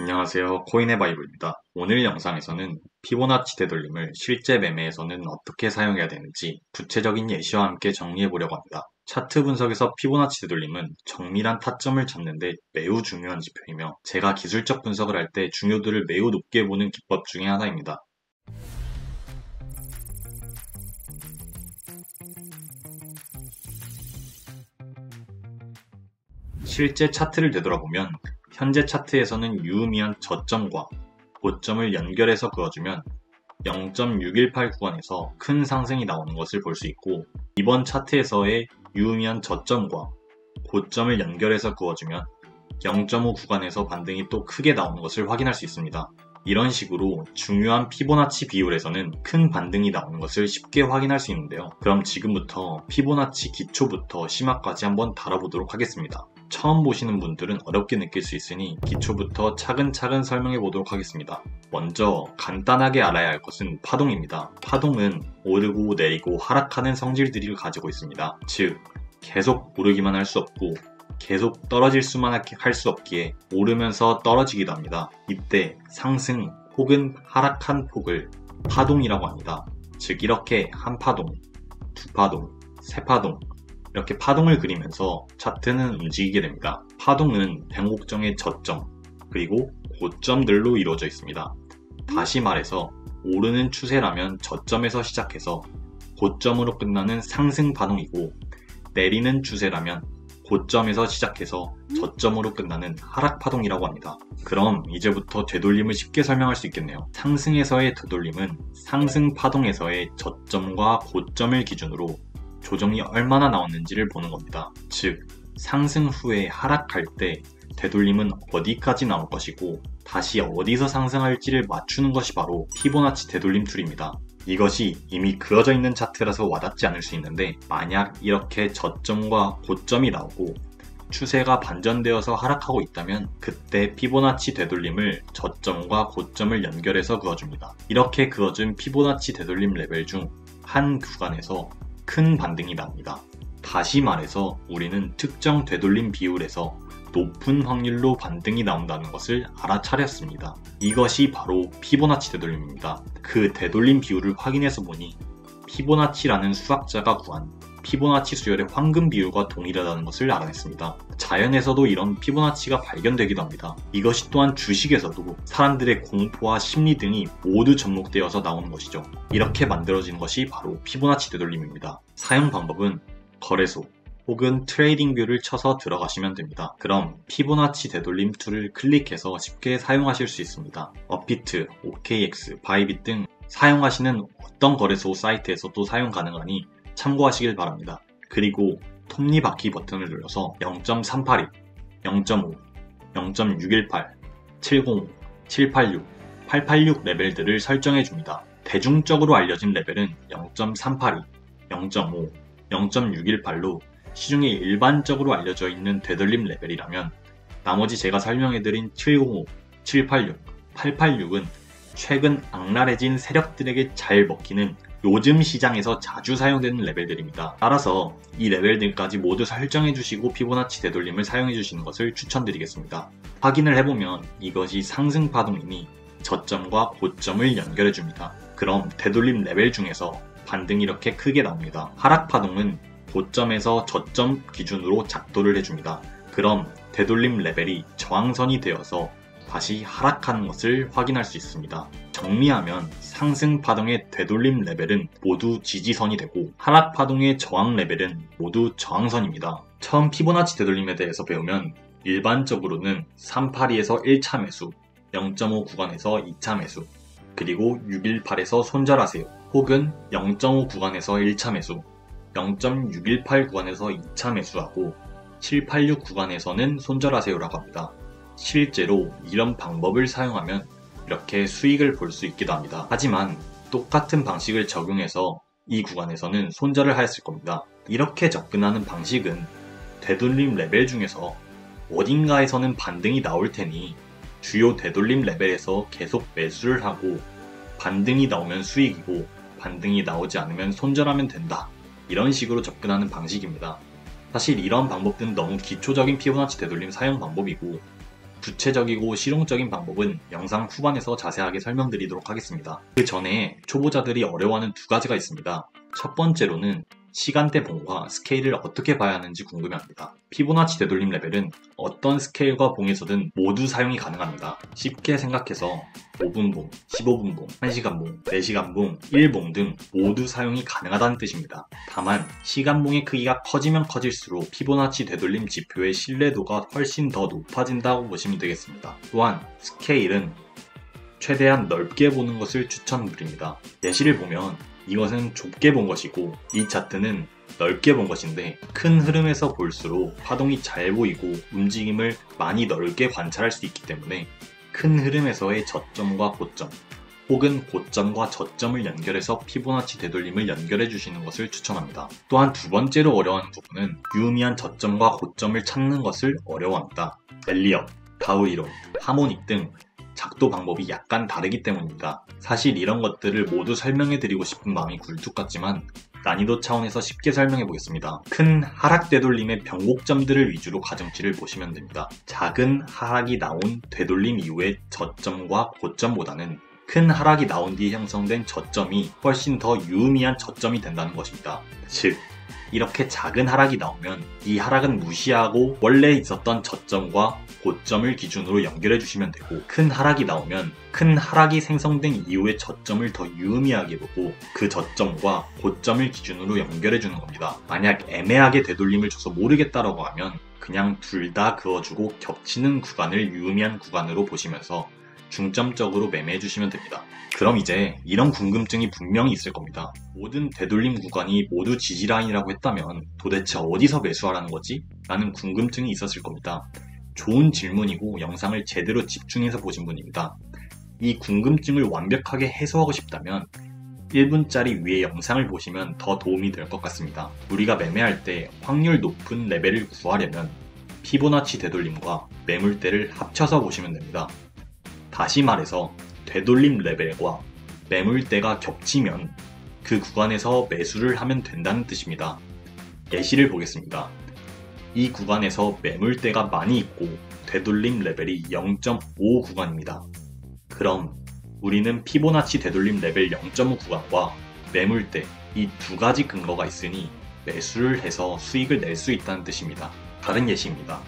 안녕하세요. 코인의 바이블입니다. 오늘 영상에서는 피보나치 되돌림을 실제 매매에서는 어떻게 사용해야 되는지 구체적인 예시와 함께 정리해 보려고 합니다. 차트 분석에서 피보나치 되돌림은 정밀한 타점을 잡는 데 매우 중요한 지표이며 제가 기술적 분석을 할 때 중요도를 매우 높게 보는 기법 중에 하나입니다. 실제 차트를 되돌아보면 현재 차트에서는 유의미한 저점과 고점을 연결해서 그어주면 0.618 구간에서 큰 상승이 나오는 것을 볼 수 있고, 이번 차트에서의 유의미한 저점과 고점을 연결해서 그어주면 0.5 구간에서 반등이 또 크게 나오는 것을 확인할 수 있습니다. 이런 식으로 중요한 피보나치 비율에서는 큰 반등이 나오는 것을 쉽게 확인할 수 있는데요. 그럼 지금부터 피보나치 기초부터 심화까지 한번 다뤄보도록 하겠습니다. 처음 보시는 분들은 어렵게 느낄 수 있으니 기초부터 차근차근 설명해 보도록 하겠습니다. 먼저 간단하게 알아야 할 것은 파동입니다. 파동은 오르고 내리고 하락하는 성질들을 가지고 있습니다. 즉, 계속 오르기만 할 수 없고 계속 떨어질 수만 할 수 없기에 오르면서 떨어지기도 합니다. 이때 상승 혹은 하락한 폭을 파동이라고 합니다. 즉, 이렇게 한 파동, 두 파동, 세 파동, 이렇게 파동을 그리면서 차트는 움직이게 됩니다. 파동은 변곡점의 저점, 그리고 고점들로 이루어져 있습니다. 다시 말해서 오르는 추세라면 저점에서 시작해서 고점으로 끝나는 상승 파동이고, 내리는 추세라면 고점에서 시작해서 저점으로 끝나는 하락 파동이라고 합니다. 그럼 이제부터 되돌림을 쉽게 설명할 수 있겠네요. 상승에서의 되돌림은 상승 파동에서의 저점과 고점을 기준으로 조정이 얼마나 나왔는지를 보는 겁니다. 즉, 상승 후에 하락할 때 되돌림은 어디까지 나올 것이고 다시 어디서 상승할지를 맞추는 것이 바로 피보나치 되돌림 툴입니다. 이것이 이미 그어져 있는 차트라서 와닿지 않을 수 있는데, 만약 이렇게 저점과 고점이 나오고 추세가 반전되어서 하락하고 있다면 그때 피보나치 되돌림을 저점과 고점을 연결해서 그어줍니다. 이렇게 그어준 피보나치 되돌림 레벨 중 한 구간에서 큰 반등이 납니다. 다시 말해서 우리는 특정 되돌림 비율에서 높은 확률로 반등이 나온다는 것을 알아차렸습니다. 이것이 바로 피보나치 되돌림입니다. 그 되돌림 비율을 확인해서 보니 피보나치라는 수학자가 구한 피보나치 수열의 황금 비율과 동일하다는 것을 알아냈습니다. 자연에서도 이런 피보나치가 발견되기도 합니다. 이것이 또한 주식에서도 사람들의 공포와 심리 등이 모두 접목되어서 나오는 것이죠. 이렇게 만들어진 것이 바로 피보나치 되돌림입니다. 사용 방법은 거래소 혹은 트레이딩 뷰를 쳐서 들어가시면 됩니다. 그럼 피보나치 되돌림 툴을 클릭해서 쉽게 사용하실 수 있습니다. 업비트, OKX, 바이빗 등 사용하시는 어떤 거래소 사이트에서도 사용 가능하니 참고하시길 바랍니다. 그리고 톱니바퀴 버튼을 눌러서 0.382, 0.5, 0.618, 705, 786, 886 레벨들을 설정해 줍니다. 대중적으로 알려진 레벨은 0.382, 0.5, 0.618로 시중에 일반적으로 알려져 있는 되돌림 레벨이라면, 나머지 제가 설명해드린 705, 786, 886은 최근 악랄해진 세력들에게 잘 먹히는 요즘 시장에서 자주 사용되는 레벨들입니다. 따라서 이 레벨들까지 모두 설정해 주시고 피보나치 되돌림을 사용해 주시는 것을 추천드리겠습니다. 확인을 해보면 이것이 상승 파동이니 저점과 고점을 연결해 줍니다. 그럼 되돌림 레벨 중에서 반등이 이렇게 크게 나옵니다. 하락 파동은 고점에서 저점 기준으로 작도를 해줍니다. 그럼 되돌림 레벨이 저항선이 되어서 다시 하락하는 것을 확인할 수 있습니다. 정리하면 상승 파동의 되돌림 레벨은 모두 지지선이 되고 하락 파동의 저항 레벨은 모두 저항선입니다. 처음 피보나치 되돌림에 대해서 배우면 일반적으로는 382에서 1차 매수, 0.5 구간에서 2차 매수, 그리고 618에서 손절하세요. 혹은 0.5 구간에서 1차 매수, 0.618 구간에서 2차 매수하고 786 구간에서는 손절하세요라고 합니다. 실제로 이런 방법을 사용하면 이렇게 수익을 볼 수 있기도 합니다. 하지만 똑같은 방식을 적용해서 이 구간에서는 손절을 하였을 겁니다. 이렇게 접근하는 방식은 되돌림 레벨 중에서 어딘가에서는 반등이 나올 테니 주요 되돌림 레벨에서 계속 매수를 하고 반등이 나오면 수익이고 반등이 나오지 않으면 손절하면 된다, 이런 식으로 접근하는 방식입니다. 사실 이런 방법들은 너무 기초적인 피보나치 되돌림 사용 방법이고 구체적이고 실용적인 방법은 영상 후반에서 자세하게 설명드리도록 하겠습니다. 그 전에 초보자들이 어려워하는 두 가지가 있습니다. 첫 번째로는 시간대 봉과 스케일을 어떻게 봐야 하는지 궁금해합니다. 피보나치 되돌림 레벨은 어떤 스케일과 봉에서든 모두 사용이 가능합니다. 쉽게 생각해서 5분 봉, 15분 봉, 1시간 봉, 4시간 봉, 1봉 등 모두 사용이 가능하다는 뜻입니다. 다만 시간 봉의 크기가 커지면 커질수록 피보나치 되돌림 지표의 신뢰도가 훨씬 더 높아진다고 보시면 되겠습니다. 또한 스케일은 최대한 넓게 보는 것을 추천드립니다. 예시를 보면 이것은 좁게 본 것이고 이 차트는 넓게 본 것인데 큰 흐름에서 볼수록 파동이 잘 보이고 움직임을 많이 넓게 관찰할 수 있기 때문에 큰 흐름에서의 저점과 고점 혹은 고점과 저점을 연결해서 피보나치 되돌림을 연결해 주시는 것을 추천합니다. 또한 두 번째로 어려워하는 부분은 유의미한 저점과 고점을 찾는 것을 어려워합니다. 엘리엇, 다우 이론, 하모닉 등 작도 방법이 약간 다르기 때문입니다. 사실 이런 것들을 모두 설명해드리고 싶은 마음이 굴뚝 같지만 난이도 차원에서 쉽게 설명해 보겠습니다. 큰 하락 되돌림의 변곡점들을 위주로 가중치를 보시면 됩니다. 작은 하락이 나온 되돌림 이후의 저점과 고점보다는 큰 하락이 나온 뒤에 형성된 저점이 훨씬 더 유의미한 저점이 된다는 것입니다. 즉, 이렇게 작은 하락이 나오면 이 하락은 무시하고 원래 있었던 저점과 고점을 기준으로 연결해 주시면 되고, 큰 하락이 나오면 큰 하락이 생성된 이후의 저점을 더 유의미하게 보고 그 저점과 고점을 기준으로 연결해 주는 겁니다. 만약 애매하게 되돌림을 줘서 모르겠다라고 하면 그냥 둘 다 그어주고 겹치는 구간을 유의미한 구간으로 보시면서 중점적으로 매매해 주시면 됩니다. 그럼 이제 이런 궁금증이 분명히 있을 겁니다. 모든 되돌림 구간이 모두 지지라인이라고 했다면 도대체 어디서 매수하라는 거지? 라는 궁금증이 있었을 겁니다. 좋은 질문이고 영상을 제대로 집중해서 보신 분입니다. 이 궁금증을 완벽하게 해소하고 싶다면 1분짜리 위에 영상을 보시면 더 도움이 될 것 같습니다. 우리가 매매할 때 확률 높은 레벨을 구하려면 피보나치 되돌림과 매물대를 합쳐서 보시면 됩니다. 다시 말해서 되돌림 레벨과 매물대가 겹치면 그 구간에서 매수를 하면 된다는 뜻입니다. 예시를 보겠습니다. 이 구간에서 매물대가 많이 있고 되돌림 레벨이 0.5 구간입니다. 그럼 우리는 피보나치 되돌림 레벨 0.5 구간과 매물대 이 두 가지 근거가 있으니 매수를 해서 수익을 낼 수 있다는 뜻입니다. 다른 예시입니다.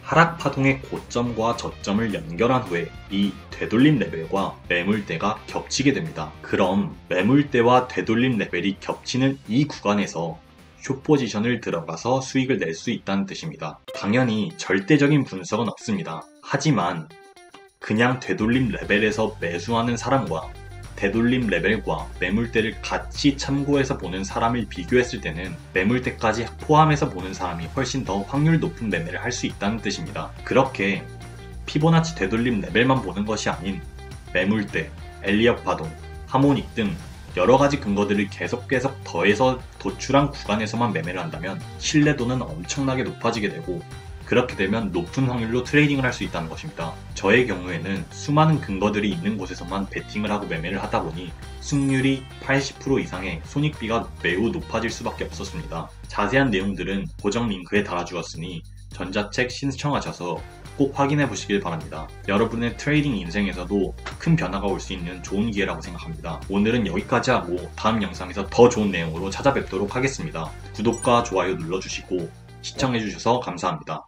하락 파동의 고점과 저점을 연결한 후에 이 되돌림 레벨과 매물대가 겹치게 됩니다. 그럼 매물대와 되돌림 레벨이 겹치는 이 구간에서 숏 포지션을 들어가서 수익을 낼 수 있다는 뜻입니다. 당연히 절대적인 분석은 없습니다. 하지만 그냥 되돌림 레벨에서 매수하는 사람과 되돌림 레벨과 매물대를 같이 참고해서 보는 사람을 비교했을 때는 매물대까지 포함해서 보는 사람이 훨씬 더 확률 높은 매매를 할 수 있다는 뜻입니다. 그렇게 피보나치 되돌림 레벨만 보는 것이 아닌 매물대, 엘리엇 파동, 하모닉 등 여러가지 근거들을 계속 더해서 도출한 구간에서만 매매를 한다면 신뢰도는 엄청나게 높아지게 되고, 그렇게 되면 높은 확률로 트레이딩을 할 수 있다는 것입니다. 저의 경우에는 수많은 근거들이 있는 곳에서만 베팅을 하고 매매를 하다 보니 승률이 80% 이상의 손익비가 매우 높아질 수밖에 없었습니다. 자세한 내용들은 고정 링크에 달아주었으니 전자책 신청하셔서 꼭 확인해 보시길 바랍니다. 여러분의 트레이딩 인생에서도 큰 변화가 올 수 있는 좋은 기회라고 생각합니다. 오늘은 여기까지 하고 다음 영상에서 더 좋은 내용으로 찾아뵙도록 하겠습니다. 구독과 좋아요 눌러주시고 시청해주셔서 감사합니다.